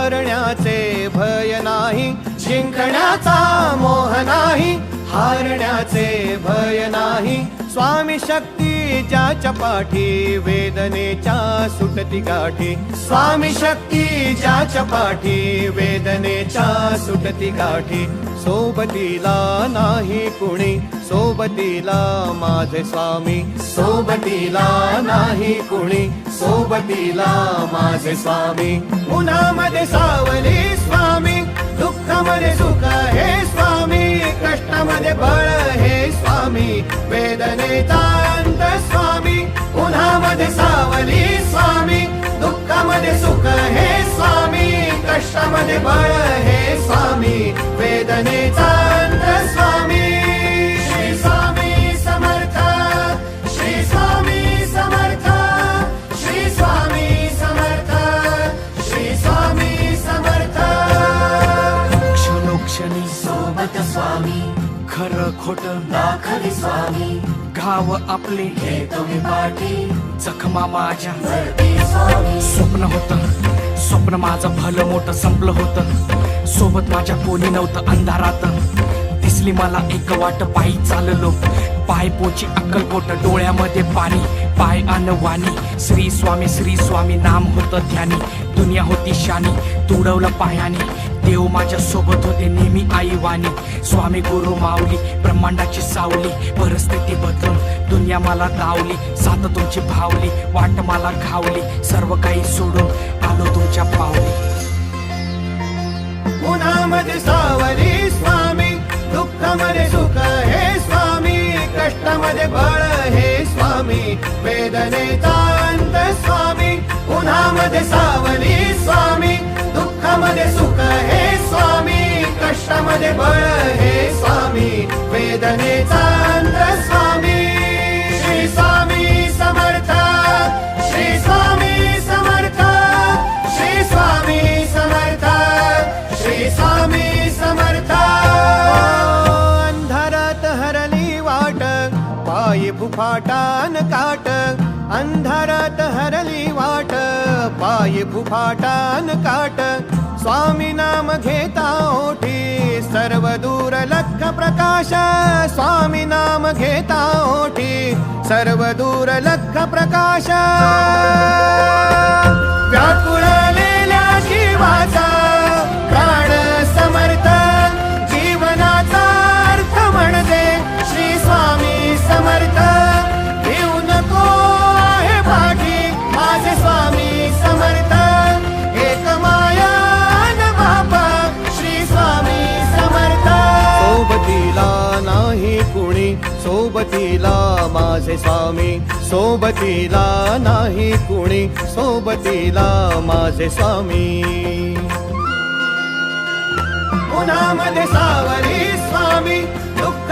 हारण्याचे भय नाही, जिंकण्याचा मोह नाही, हारण्याचे भय नाही. स्वामी शक्ती ज्याच्या पाठी, वेदनेच्या सुटती गाठी. स्वामी शक्ती ज्याच्या पाठी, वेदनेच्या सुटती गाठी. सोबतीला नाही कुणी, सोबतीला माझे स्वामी. सोबतीला नाही कुणी, सोबतीला माझे स्वामी. उन्हामध्ये सावली स्वामी, दुःखामध्ये सुख हे स्वामी, कष्टामध्ये बळ हे स्वामी, वेदनेचा अंत स्वामी. उन्हामध्ये सावली स्वामी, दुःखामध्ये सुख हे स्वामी, कष्टामध्ये बळ हे स्वामी, वेदनेचा अंत स्वामी. श्री स्वामी समर्थ, श्री स्वामी समर्थ, श्री स्वामी समर्थ, श्री स्वामी समर्थ. क्षणोक्षणी सोबत स्वामी, खरं खोटं दाखवी स्वामी, घाव आपले घेतो मी पाठी, जखमा माझ्या भरती स्वामी. स्वप्न होतं, स्वप्न माझं भलं मोठं संपलं होतं. सोबत माझ्या कोणी नव्हतं अंधारात. दिसली मला एक वाट, पायी चाललो, पाय पोची अक्कलकोट, डोळ्यामध्ये पाणी, पाय अनवाणी. श्री स्वामी नाम होतं ध्यानी, दुनिया होती शानी, तुडवलं पायाने. देव माझ्या सोबत होते नेहमी आईवाणी. स्वामी गुरु माऊली, ब्रह्मांडाची सावली, परिस्थिती बदलून दुनिया मला दावली. साथ तुमची भावली, वाट मला घावली, सर्व काही सोडून आलो तुमच्या पावली. उन्हामध्ये सावली स्वामी, दुःखामध्ये सुख हे स्वामी, कष्टामध्ये बळ हे स्वामी, वेदनेचा अंत स्वामी. उन्हामध्ये सावली स्वामी, दुःखामध्ये सुख हे स्वामी, कष्टामध्ये बळ हे स्वामी, वेदनेचा अंत स्वामी. श्री स्वामी समर्थ, श्री स्वामी समर्थ, श्री स्वामी समर्थ, श्री स्वामी समर्थ. अंधारात हरली वाट, पायी फुफाटान काट. अंधारात हरली वाट, पायी फुफाटान काट. स्वामी नाम घेता ओठी, सर्व दूर लख प्रकाश. स्वामी नाम घेता ओठी, सर्व दूर लख प्रकाश. व्याकुळलेल्या जीवाचा प्राण समर्थ, जीवनाचा अर्थ म्हणजे श्री स्वामी समर्थ. घेऊ नको आहे पाठी, माझे स्वामी समर्थ. एक माया न बापा, श्री स्वामी समर्थ. सोबतीला नाही कुणी, सोबतीला माझे स्वामी. सोबतीला नाही कुणी, सोबतीला माझे स्वामी. उन्हामध्ये सावली स्वामी, दुःख